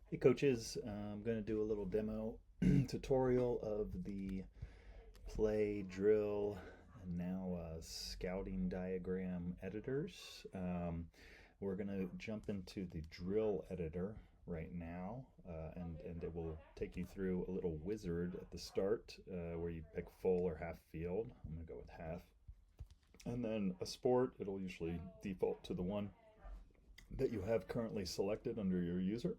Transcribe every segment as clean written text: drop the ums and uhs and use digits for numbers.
Hey coaches, I'm going to do a little demo tutorial of the play, drill, and now scouting diagram editors. We're going to jump into the drill editor right now, and it will take you through a little wizard at the start where you pick full or half field. I'm going to go with half. And then a sport, it'll usually default to the one that you have currently selected under your user.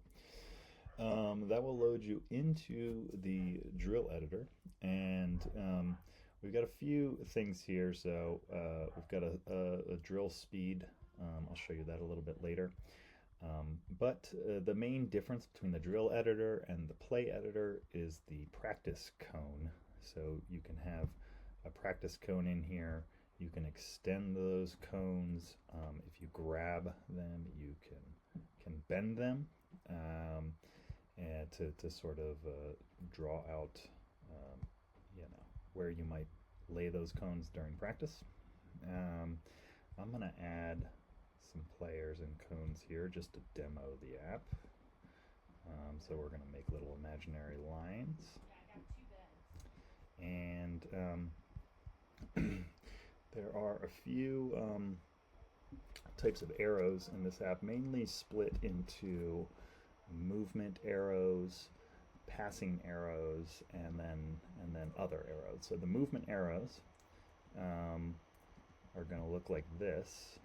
That will load you into the drill editor, and we've got a few things here. So we've got a drill speed. I'll show you that a little bit later. But the main difference between the drill editor and the play editor is the practice cone. So you can have a practice cone in here. You can extend those cones. If you grab them, you can bend them. And to sort of draw out, where you might lay those cones during practice. I'm going to add some players and cones here just to demo the app. So we're going to make little imaginary lines. And there are a few types of arrows in this app, mainly split into movement arrows, passing arrows, and then other arrows. So the movement arrows are going to look like this,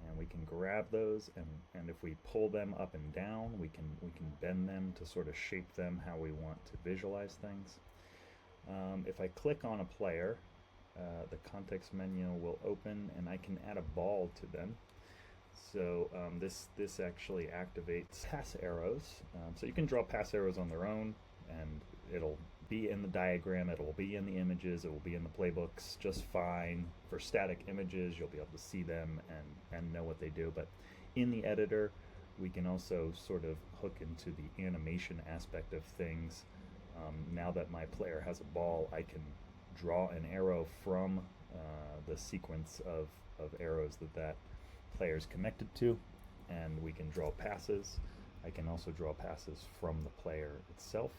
and we can grab those, and if we pull them up and down, we can bend them to sort of shape them how we want to visualize things. If I click on a player, the context menu will open, and I can add a ball to them. So this actually activates pass arrows. So you can draw pass arrows on their own, and it'll be in the diagram, it will be in the images, it will be in the playbooks just fine. For static images, you'll be able to see them and know what they do. But in the editor, we can also sort of hook into the animation aspect of things. Now that my player has a ball, I can draw an arrow from the sequence of arrows that player's connected to, and we can draw passes. I can also draw passes from the player itself.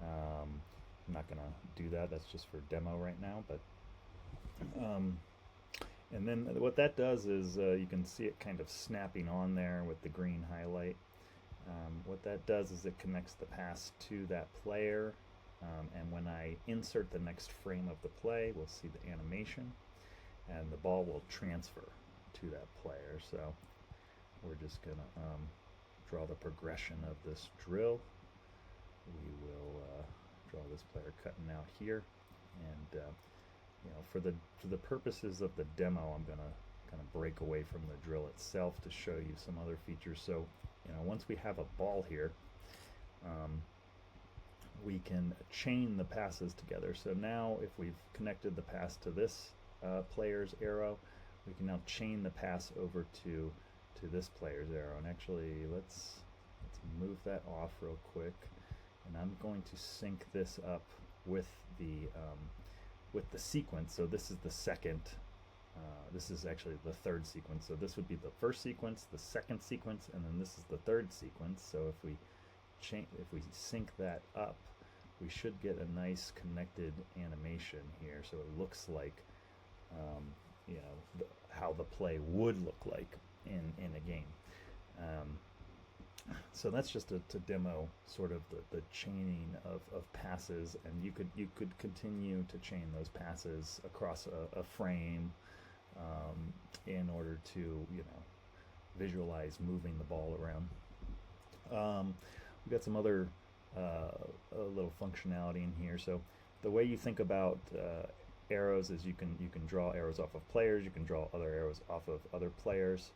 I'm not going to do that, that's just for demo right now, but and then what that does is you can see it kind of snapping on there with the green highlight. What that does is it connects the pass to that player, and when I insert the next frame of the play, we'll see the animation, and the ball will transfer to that player. So we're just going to draw the progression of this drill. We will draw this player cutting out here, and for the purposes of the demo, I'm going to kind of break away from the drill itself to show you some other features. So once we have a ball here, we can chain the passes together. So now if we've connected the pass to this player's arrow, we can now chain the pass over to this player's arrow. And actually, let's move that off real quick, and I'm going to sync this up with the sequence. So this is the second. This is actually the third sequence. So this would be the first sequence, the second sequence, and then this is the third sequence. So if we sync that up, we should get a nice connected animation here. So it looks like how the play would look like in a game. So that's just to demo sort of the chaining of passes, and you could continue to chain those passes across a frame in order to visualize moving the ball around. We've got some other little functionality in here. So the way you think about arrows is you can draw arrows off of players, you can draw other arrows off of other players,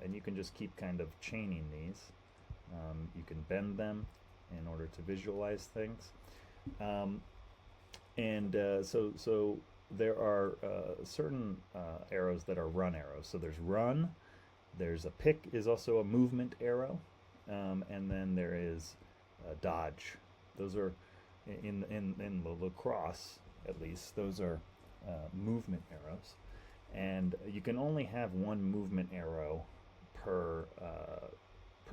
and you can just keep kind of chaining these. You can bend them in order to visualize things, so there are certain arrows that are run arrows. So there's run, there's a pick is also a movement arrow, and then there is dodge. Those are in the lacrosse, at least, those are movement arrows, and you can only have one movement arrow per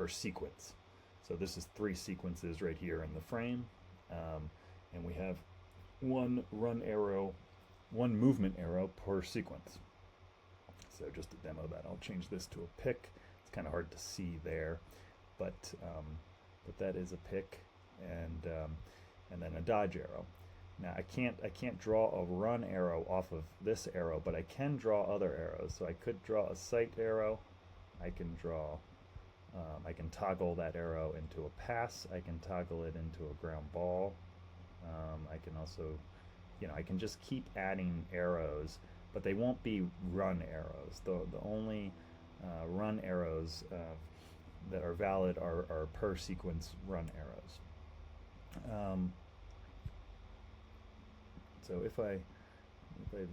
sequence. So this is 3 sequences right here in the frame, and we have one movement arrow per sequence. So just to demo that, I'll change this to a pick. It's kind of hard to see there, but that is a pick, and then a dodge arrow. Now I can't draw a run arrow off of this arrow, but I can draw other arrows. So I could draw a sight arrow. I can draw. I can toggle that arrow into a pass. I can toggle it into a ground ball. I can also, I can just keep adding arrows, but they won't be run arrows. The only run arrows that are valid are per sequence run arrows. So if I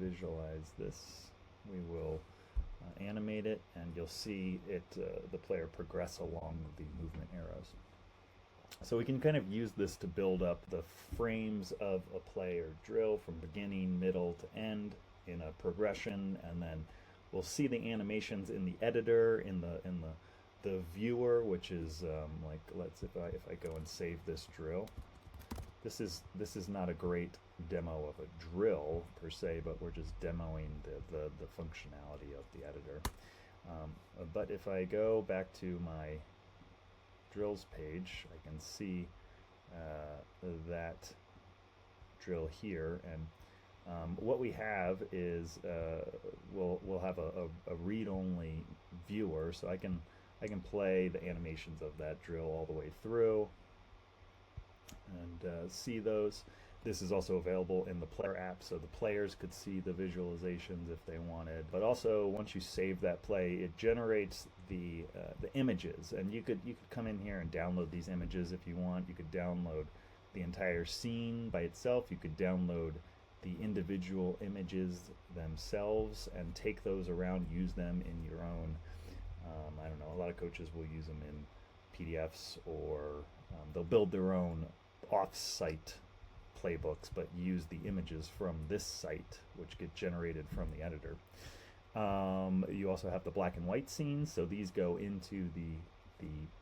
visualize this, we will animate it, and you'll see it the player progress along the movement arrows. So we can kind of use this to build up the frames of a play or drill from beginning, middle to end in a progression, and then we'll see the animations in the editor, in the viewer, which is like, if I go and save this drill. This is not a great demo of a drill per se, but we're just demoing the functionality of the editor. But if I go back to my drills page, I can see that drill here, and what we have is we'll have a read-only viewer, so I can play the animations of that drill all the way through and see those. This is also available in the player app, so the players could see the visualizations if they wanted. But also, once you save that play, it generates the images, and you could come in here and download these images if you want. You could download the entire scene by itself. You could download the individual images themselves and take those around, use them in your own. I don't know. A lot of coaches will use them in PDFs, or they'll build their own off-site playbooks, but use the images from this site, which get generated from the editor. You also have the black and white scenes, so these go into the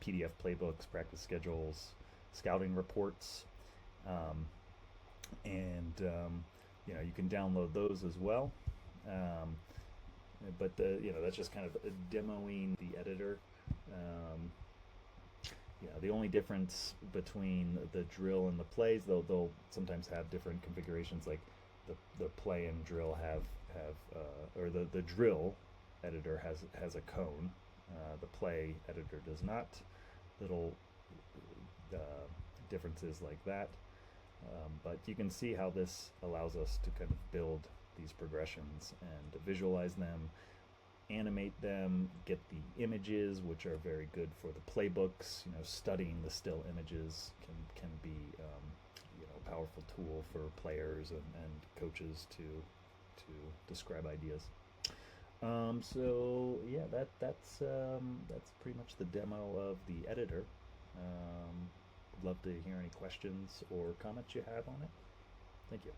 PDF playbooks, practice schedules, scouting reports, and you can download those as well. But that's just kind of demoing the editor. The only difference between the drill and the plays, they'll sometimes have different configurations. Like the play and drill have or the drill editor has a cone. The play editor does not. Little differences like that. But you can see how this allows us to kind of build these progressions and visualize them, animate them, get the images, which are very good for the playbooks. Studying the still images can be a powerful tool for players and coaches to describe ideas. So yeah, that's pretty much the demo of the editor. I'd love to hear any questions or comments you have on it. Thank you.